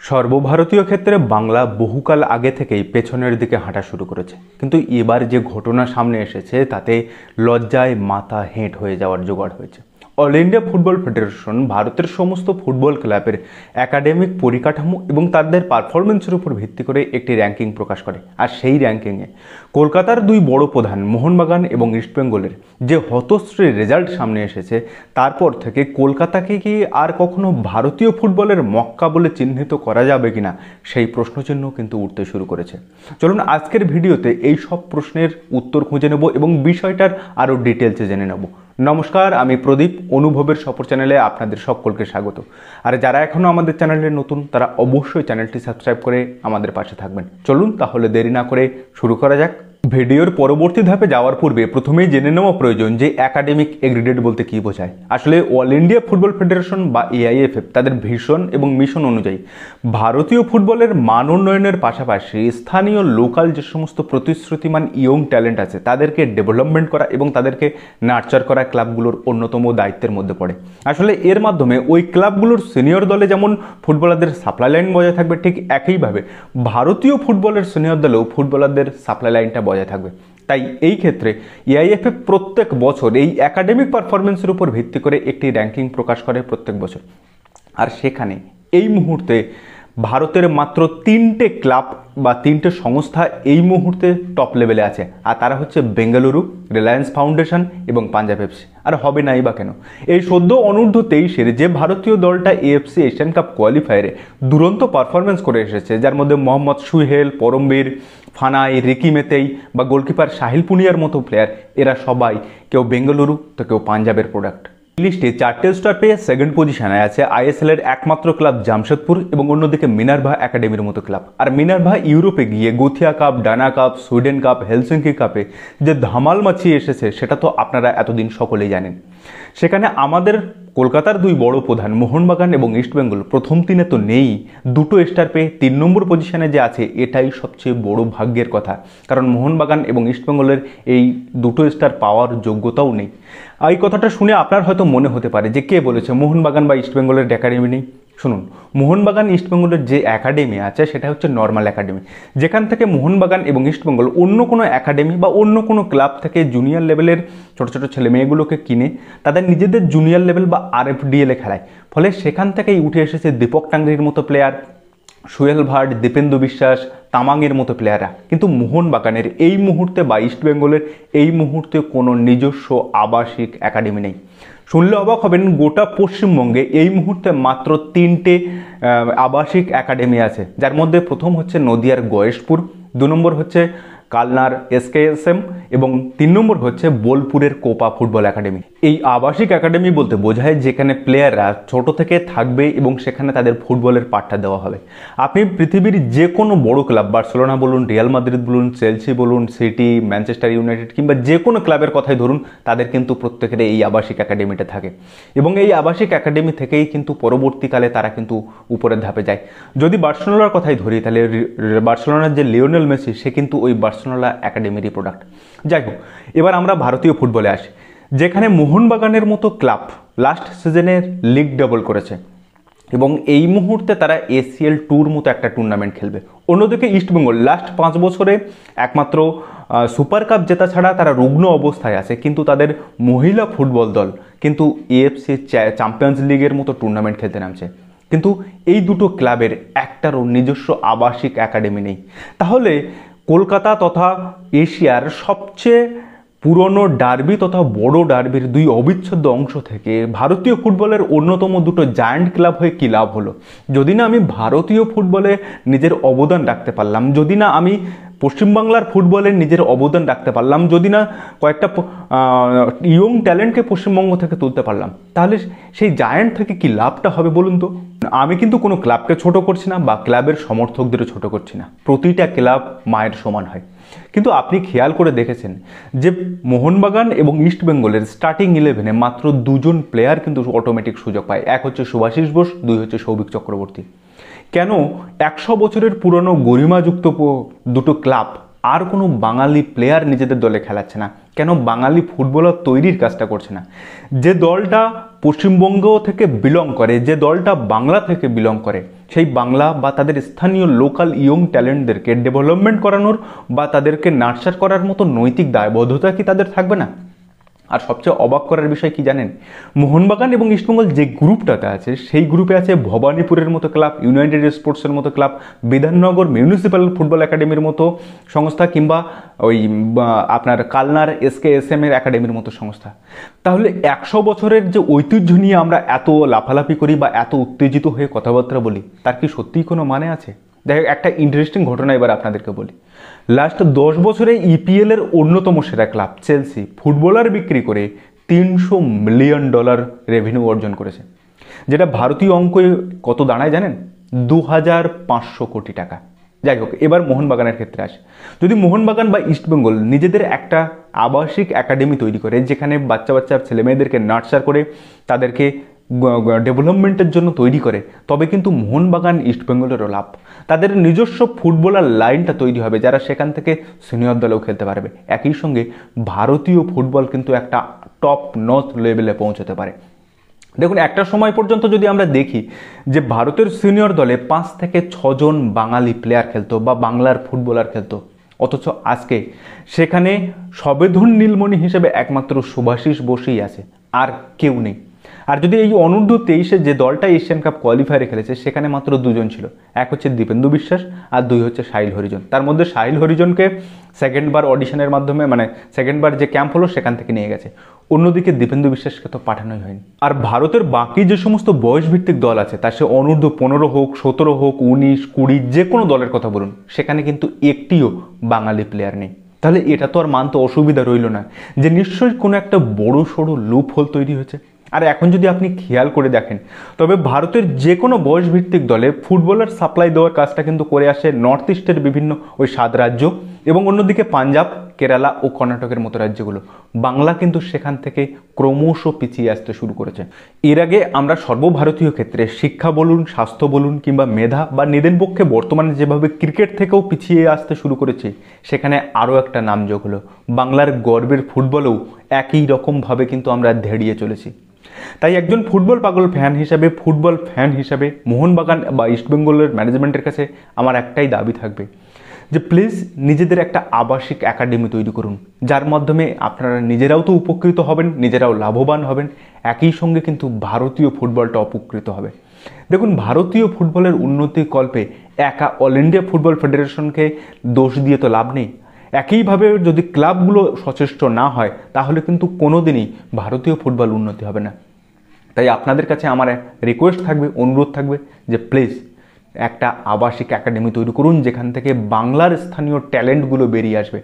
সর্বভারতীয় ক্ষেত্রে বাংলা বহুকাল আগে থেকেই পেছনের দিকে হাঁটা শুরু করেছে, কিন্তু এবার যে ঘটনা সামনে এসেছে তাতে লজ্জায় মাথা হেঁট হয়ে যাওয়ার জোগাড় হয়েছে। অল ইন্ডিয়া ফুটবল ফেডারেশন ভারতের সমস্ত ফুটবল ক্লাবের একাডেমিক পরিকাঠামো এবং তাদের পারফরমেন্সের উপর ভিত্তি করে একটি র্যাঙ্কিং প্রকাশ করে। আর সেই র্যাঙ্কিংয়ে কলকাতার দুই বড় প্রধান মোহনবাগান এবং ইস্টবেঙ্গলের যে হতশ্রী রেজাল্ট সামনে এসেছে, তারপর থেকে কলকাতাকে কি আর কখনো ভারতীয় ফুটবলের মক্কা বলে চিহ্নিত করা যাবে কিনা সেই প্রশ্নচিহ্ন কিন্তু উঠতে শুরু করেছে। চলুন আজকের ভিডিওতে এই সব প্রশ্নের উত্তর খুঁজে নেব এবং বিষয়টার আরও ডিটেলসে জেনে নেব। নমস্কার, আমি প্রদীপ, অনুভবের সফর চ্যানেলে আপনাদের সকলকে স্বাগত। আর যারা এখনও আমাদের চ্যানেলে নতুন তারা অবশ্যই চ্যানেলটি সাবস্ক্রাইব করে আমাদের পাশে থাকবেন। চলুন তাহলে দেরি না করে শুরু করা যাক। ভিডিওর পরবর্তী ধাপে যাওয়ার পূর্বে প্রথমেই জেনে নেওয়া প্রয়োজন যে একাডেমিক এগ্রিডেট বলতে কী বোঝায়। আসলে অল ইন্ডিয়া ফুটবল ফেডারেশন বা এআইএফএফ তাদের ভিশন এবং মিশন অনুযায়ী ভারতীয় ফুটবলের মান উন্নয়নের পাশাপাশি স্থানীয় লোকাল যে সমস্ত প্রতিশ্রুতিমান ইয়ং ট্যালেন্ট আছে তাদেরকে ডেভেলপমেন্ট করা এবং তাদেরকে নার্চার করা ক্লাবগুলোর অন্যতম দায়িত্বের মধ্যে পড়ে। আসলে এর মাধ্যমে ওই ক্লাবগুলোর সিনিয়র দলে যেমন ফুটবলারদের সাপ্লাই লাইন বজায় থাকবে, ঠিক একইভাবে ভারতীয় ফুটবলের সিনিয়র দলেও ফুটবলারদের সাপ্লাই লাইনটা বজায় থাকবে। তাই এই ক্ষেত্রে এআইএফএফ প্রত্যেক বছর এই একাডেমিক পারফরমেন্সের উপর ভিত্তি করে একটি র্যাঙ্কিং প্রকাশ করে প্রত্যেক বছর। আর সেখানে এই মুহূর্তে ভারতের মাত্র 3টে ক্লাব বা 3টে সংস্থা এই মুহূর্তে টপ লেভেলে আছে, আর তারা হচ্ছে বেঙ্গালুরু, রিলায়েন্স ফাউন্ডেশন এবং পাঞ্জাব এফসি। আর হবে নাই বা কেন? এই সদ্য অনূর্ধ্ব 23-এর যে ভারতীয় দলটা এএফসি এশিয়ান কাপ কোয়ালিফায়ারে দুরন্ত পারফরমেন্স করে এসেছে, যার মধ্যে মোহাম্মদ সুহেল, পরমবীর, ফানাই, রিকি মেতেই বা গোলকিপার সাহিল পুনিয়ার মতো প্লেয়ার, এরা সবাই কেউ বেঙ্গালুরু তো কেউ পাঞ্জাবের প্রোডাক্ট। লিস্টে 4টে স্টার পেয়ে সেকেন্ড পজিশনে আছে আইএসএল-এর একমাত্র ক্লাব জামশেদপুর এবং অন্যদিকে মিনার্ভা একাডেমির মতো ক্লাব। আর মিনার্ভা ইউরোপে গিয়ে গোথিয়া কাপ, ডানা কাপ, সুইডেন কাপ, হেলসিঙ্কি কাপে যে ধামাল মাছিয়ে এসেছে সেটা তো আপনারা এতদিন সকলেই জানেন। সেখানে আমাদের কলকাতার দুই বড় প্রধান মোহনবাগান এবং ইস্টবেঙ্গল প্রথম 3-এ তো নেই, 2টো স্টার পেয়ে 3 নম্বর পজিশনে যে আছে এটাই সবচেয়ে বড় ভাগ্যের কথা, কারণ মোহনবাগান এবং ইস্টবেঙ্গলের এই 2টো স্টার পাওয়ার যোগ্যতাও নেই। এই কথাটা শুনে আপনার হয়তো মনে হতে পারে যে কে বলেছে মোহনবাগান বা ইস্টবেঙ্গলের একাডেমি নেই। শুনুন, মোহনবাগান ইস্টবেঙ্গলের যে একাডেমি আছে সেটা হচ্ছে নর্মাল একাডেমি, যেখান থেকে মোহনবাগান এবং ইস্টবেঙ্গল অন্য কোনো একাডেমি বা অন্য কোনো ক্লাব থেকে জুনিয়র লেভেলের ছোটো ছোটো ছেলে মেয়েগুলোকে কিনে তাদের নিজেদের জুনিয়র লেভেল বা আরএফডিএলে খেলায়। ফলে সেখান থেকেই উঠে এসেছে দীপক টাংরির মতো প্লেয়ার, সুহেল ভাট, দীপেন্দু বিশ্বাস, তামাংয়ের মতো প্লেয়াররা। কিন্তু মোহনবাগানের এই মুহূর্তে বা ইস্টবেঙ্গলের এই মুহূর্তে কোনো নিজস্ব আবাসিক একাডেমি নেই। শুনলে অবাক হবেন, গোটা পশ্চিমবঙ্গে এই মুহূর্তে মাত্র 3টে আবাসিক একাডেমি আছে, যার মধ্যে প্রথম হচ্ছে নদিয়ার গয়েশপুর, 2 নম্বর হচ্ছে কালনার এসকেএসএম এবং 3 নম্বর হচ্ছে বোলপুরের কোপা ফুটবল একাডেমি। এই আবাসিক একাডেমি বলতে বোঝায় যেখানে প্লেয়াররা ছোট থেকে থাকবে এবং সেখানে তাদের ফুটবলের পাঠটা দেওয়া হবে। আপনি পৃথিবীর যে কোনো বড় ক্লাব, বার্সেলোনা বলুন, রিয়াল মাদ্রিদ বলুন, চেলসি বলুন, সিটি, ম্যানচেস্টার ইউনাইটেড কিংবা যে কোনো ক্লাবের কথাই ধরুন, তাদের কিন্তু প্রত্যেকের এই আবাসিক একাডেমিটা থাকে এবং এই আবাসিক একাডেমি থেকেই কিন্তু পরবর্তীকালে তারা কিন্তু উপরের ধাপে যায়। যদি বার্সেলোনার কথাই ধরি তাহলে বার্সেলোনার যে লিওনেল মেসি, সে কিন্তু ওই বার্সেলোনা একাডেমিরই প্রোডাক্ট। যাই হোক, এবার আমরা ভারতীয় ফুটবলে আসি, যেখানে মোহনবাগানের মতো ক্লাব লাস্ট সিজনের লিগ ডাবল করেছে এবং এই মুহূর্তে তারা এসিএল ট্যুর মতো একটা টুর্নামেন্ট খেলবে। অন্যদিকে ইস্টবেঙ্গল লাস্ট 5 বছরে একমাত্র সুপার কাপ জেতা ছাড়া তারা রুগ্ন অবস্থায় আছে, কিন্তু তাদের মহিলা ফুটবল দল কিন্তু এএফসি চ্যাম্পিয়ন্স লিগের মতো টুর্নামেন্ট খেলতে নামছে। কিন্তু এই দুটো ক্লাবের একটারও নিজস্ব আবাসিক একাডেমি নেই। তাহলে কলকাতা তথা এশিয়ার সবচেয়ে পুরনো ডার্বি তথা বড় ডার্বির 2 অবিচ্ছেদ্য অংশ থেকে ভারতীয় ফুটবলের অন্যতম 2টো জায়ান্ট ক্লাব হয়ে কী লাভ হলো? যদি না আমি ভারতীয় ফুটবলে নিজের অবদান রাখতে পারলাম, যদি না আমি পশ্চিমবাংলার ফুটবলে নিজের অবদান রাখতে পারলাম, যদি না কয়েকটা ইয়ং ট্যালেন্টকে পশ্চিমবঙ্গ থেকে তুলতে পারলাম, তাহলে সেই জায়ান্ট থেকে কি লাভটা হবে বলুন তো? আমি কিন্তু কোনো ক্লাবকে ছোট করছি না বা ক্লাবের সমর্থকদেরও ছোট করছি না, প্রতিটা ক্লাব মায়ের সমান হয়। কিন্তু আপনি খেয়াল করে দেখেছেন যে মোহনবাগান এবং ইস্টবেঙ্গলের স্টার্টিং 11-এ মাত্র 2জন প্লেয়ার কিন্তু অটোমেটিক সুযোগ পায়। এক হচ্ছে সুভাষিস বোস, 2 হচ্ছে সৌভিক চক্রবর্তী। কেন 100 বছরের পুরনো গরিমাযুক্ত 2টো ক্লাব আর কোনো বাঙালি প্লেয়ার নিজেদের দলে খেলাচ্ছে না? কেন বাঙালি ফুটবলার তৈরির কাজটা করছে না? যে দলটা পশ্চিমবঙ্গ থেকে বিলং করে, যে দলটা বাংলা থেকে বিলং করে, সেই বাংলা বা তাদের স্থানীয় লোকাল ইয়ং ট্যালেন্টদেরকে ডেভেলপমেন্ট করানোর বা তাদেরকে নার্চার করার মতো নৈতিক দায়বদ্ধতা কি তাদের থাকবে না? আর সবচেয়ে অবাক করার বিষয় কি জানেন? মোহনবাগান এবং ইস্টবেঙ্গল যে গ্রুপটাতে আছে, সেই গ্রুপে আছে ভবানীপুরের মতো ক্লাব, ইউনাইটেড স্পোর্টসের মতো ক্লাব, বিধাননগর মিউনিসিপ্যাল ফুটবল একাডেমির মতো সংস্থা, কিংবা ওই আপনার কালনার SKSM এর একাডেমির মতো সংস্থা। তাহলে 100 বছরের যে ঐতিহ্য নিয়ে আমরা এত লাফালাফি করি বা এত উত্তেজিত হয়ে কথাবার্তা বলি, তার কি সত্যিই কোনো মানে আছে? দেখো, একটা ইন্টারেস্টিং ঘটনা এবার আপনাদেরকে বলি। লাস্ট 10 বছরে EPL এর অন্যতম সেরা ক্লাব চেলসি ফুটবলার বিক্রি করে $300 মিলিয়ন রেভিনিউ অর্জন করেছে, যেটা ভারতীয় অঙ্কে কত দাঁড়ায় জানেন? 2500 কোটি টাকা। যাই হোক, এবার মোহনবাগানের ক্ষেত্রে আসে। যদি মোহনবাগান বা ইস্টবেঙ্গল নিজেদের একটা আবাসিক একাডেমি তৈরি করে, যেখানে বাচ্চা বাচ্চা ছেলেমেয়েদেরকে নার্চার করে তাদেরকে ডেভেলপমেন্টের জন্য তৈরি করে, তবে কিন্তু মোহনবাগান ইস্টবেঙ্গলেরও লাভ। তাদের নিজস্ব ফুটবলার লাইনটা তৈরি হবে, যারা সেখান থেকে সিনিয়র দলেও খেলতে পারবে। একই সঙ্গে ভারতীয় ফুটবল কিন্তু একটা টপ নচ লেভেলে পৌঁছতে পারে। দেখুন, একটা সময় পর্যন্ত যদি আমরা দেখি যে ভারতের সিনিয়র দলে 5 থেকে 6 জন বাঙালি প্লেয়ার খেলতো বা বাংলার ফুটবলার খেলতো, অথচ আজকে সেখানে সবেধন নীলমণি হিসেবে একমাত্র শুভাশিস বোসই আছে, আর কেউ নেই। আর যদি এই অনূর্ধ্ব 23-এর যে দলটা এশিয়ান কাপ কোয়ালিফায়ারে খেলেছে, সেখানে মাত্র 2 জন ছিল। এক হচ্ছে দীপেন্দু বিশ্বাস আর 2 হচ্ছে সাহিল হরিজন। তার মধ্যে সাহিল হরিজনকে সেকেন্ডবার অডিশনের মাধ্যমে, মানে সেকেন্ডবার যে ক্যাম্প হলো সেখান থেকে নিয়ে গেছে। অন্যদিকে দীপেন্দু বিশ্বাসকে তো পাঠানোই হয়নি। আর ভারতের বাকি যে সমস্ত বয়সভিত্তিক দল আছে, তা সে অনূর্ধ্ব 15 হোক, 17 হোক, 19, 20, যে কোনো দলের কথা বলুন, সেখানে কিন্তু একটিও বাঙালি প্লেয়ার নেই। তাহলে এটা তো আর মানতে অসুবিধা রইল না যে নিশ্চয়ই কোনো একটা বড় সড়ো লুপ হোল তৈরি হয়েছে। আর এখন যদি আপনি খেয়াল করে দেখেন, তবে ভারতের যে কোনো বয়সভিত্তিক দলে ফুটবলার সাপ্লাই দেওয়ার কাজটা কিন্তু করে আসে নর্থ ইস্টের বিভিন্ন ওই 7 রাজ্য, এবং অন্যদিকে পাঞ্জাব, কেরালা ও কর্ণাটকের মতো রাজ্যগুলো। বাংলা কিন্তু সেখান থেকে ক্রমশ পিছিয়ে আসতে শুরু করেছে। এর আগে আমরা সর্বভারতীয় ক্ষেত্রে শিক্ষা বলুন, স্বাস্থ্য বলুন, কিংবা মেধা বা নিদেন পক্ষে বর্তমানে যেভাবে ক্রিকেট থেকেও পিছিয়ে আসতে শুরু করেছে, সেখানে আরও একটা নাম যোগ হলো। বাংলার গর্বের ফুটবলেও একই রকমভাবে কিন্তু আমরা ধেড়িয়ে চলেছি। তাই একজন ফুটবল পাগল ফুটবল ফ্যান হিসাবে মোহনবাগান বা ইস্টবেঙ্গলের ম্যানেজমেন্টের কাছে আমার একটাই দাবি থাকবে যে প্লিজ নিজেদের একটা আবাসিক একাডেমি তৈরি করুন, যার মাধ্যমে আপনারা নিজেরাও তো উপকৃত হবেন, নিজেরাও লাভবান হবেন, একই সঙ্গে কিন্তু ভারতীয় ফুটবলটা উপকৃত হবে। দেখুন, ভারতীয় ফুটবলের উন্নতি কল্পে একা অল ইন্ডিয়া ফুটবল ফেডারেশনকে দোষ দিয়ে তো লাভ নেই। একইভাবে যদি ক্লাবগুলো সচেষ্ট না হয়, তাহলে কিন্তু কোনোদিনই ভারতীয় ফুটবল উন্নতি হবে না। তাই আপনাদের কাছে আমার রিকোয়েস্ট থাকবে, অনুরোধ থাকবে যে প্লিজ একটা আবাসিক একাডেমি তৈরি করুন, যেখান থেকে বাংলার স্থানীয় ট্যালেন্টগুলো বেরিয়ে আসবে।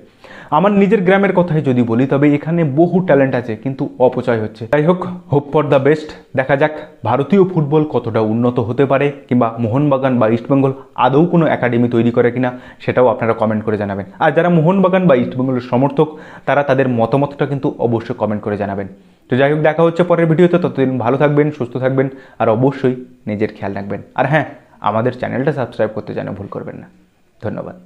আমার নিজের গ্রামের কথাই যদি বলি, তবে এখানে বহু ট্যালেন্ট আছে, কিন্তু অপচয় হচ্ছে। যাই হোক, হোপ ফর দ্য বেস্ট। দেখা যাক ভারতীয় ফুটবল কতটা উন্নত হতে পারে, কিংবা মোহনবাগান বা ইস্টবেঙ্গল আদৌ কোনো একাডেমি তৈরি করে কিনা, সেটাও আপনারা কমেন্ট করে জানাবেন। আর যারা মোহনবাগান বা ইস্টবেঙ্গলের সমর্থক, তারা তাদের মতামতটা কিন্তু অবশ্যই কমেন্ট করে জানাবেন। তো যাই হোক, দেখা হচ্ছে পরের ভিডিওতে। ততদিন ভালো থাকবেন, সুস্থ থাকবেন, আর অবশ্যই নিজের খেয়াল রাখবেন। আর হ্যাঁ, আমাদের চ্যানেলটা সাবস্ক্রাইব করতে যেন ভুল করবেন না। ধন্যবাদ।